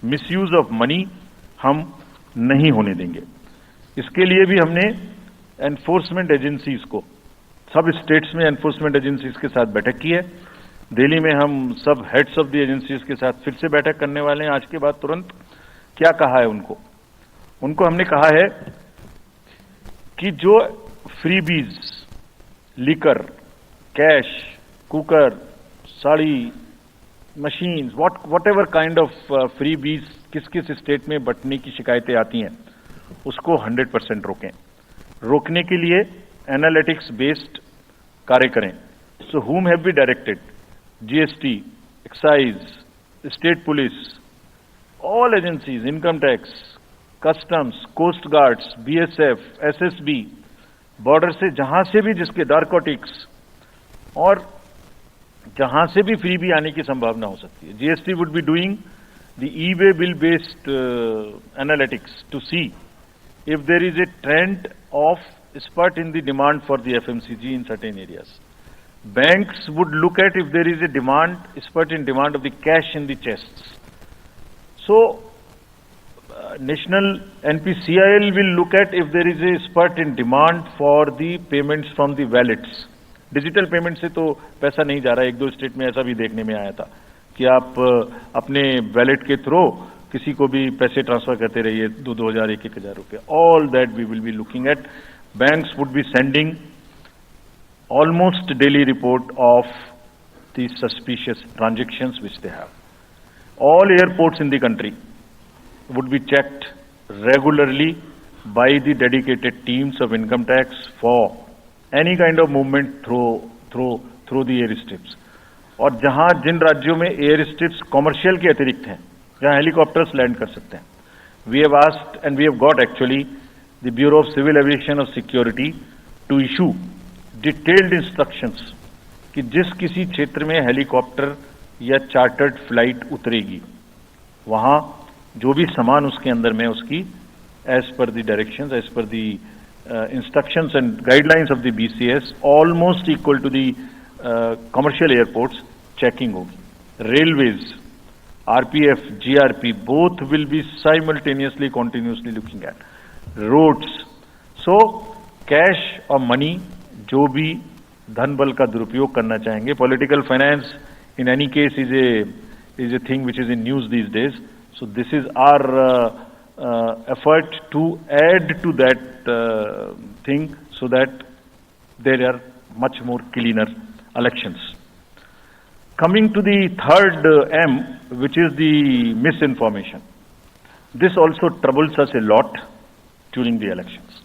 Misuse of money हम नहीं होने देंगे। इसके लिए भी हमने एनफोर्समेंट एजेंसीज को, सब स्टेट्स में एनफोर्समेंट एजेंसीज के साथ बैठक की है। दिल्ली में हम सब हेड्स ऑफ द एजेंसीज के साथ फिर से बैठक करने वाले हैं आज के बाद तुरंत। क्या कहा है उनको हमने कहा है कि जो freebies, liquor, cash, cooker, sari, machines, what ever kind of freebies किस किस स्टेट में बंटने की शिकायतें आती हैं उसको 100% रोकें। रोकने के लिए एनालिटिक्स बेस्ड कार्य करें। सो whom have we directed? GST, excise, state police, all agencies, income tax, customs, coast guards, BSF, SSB, border से जहां से भी जिसके नारकोटिक्स और जहां से भी फ्री भी आने की संभावना हो सकती है। GST would be doing the e-way bill based analytics to see if there is a trend of spurt in the demand for the FMCG in certain areas. Banks would look at if there is a demand, spurt in demand of the cash in the chests. So, National NPCIL will look at if there is a spurt in demand for the payments from the wallets. Digital payment से तो पैसा नहीं जा रहा है। एक दो state में ऐसा भी देखने में आया था कि आप अपने वैलेट के थ्रू किसी को भी पैसे ट्रांसफर करते रहिए, 2,000, 1,000 रुपये। All that we will be looking at. Banks would be sending almost daily report of the suspicious transactions which they have. All airports in the country would be checked regularly by the dedicated teams of income tax for any kind of movement through the airstrips. और जहां जिन राज्यों में air strips commercial के अतिरिक्त हैं, जहां helicopters land कर सकते हैं, we have asked and we have got actually the Bureau of Civil Aviation of Security to issue detailed instructions कि जिस किसी क्षेत्र में हेलीकॉप्टर या चार्टर्ड फ्लाइट उतरेगी वहां जो भी सामान उसके अंदर में उसकी as per the directions, as per the instructions and guidelines of the BCS almost equal to the commercial airports checking होगी। Railways, RPF, GRP both will be simultaneously continuously looking at roads. So cash और money जो भी धन बल का दुरुपयोग करना चाहेंगे, political finance in any case is a thing which is in news these days. So this is our effort to add to that thing so that there are much more cleaner elections. Coming to the third M, which is the misinformation. This also troubles us a lot during the elections.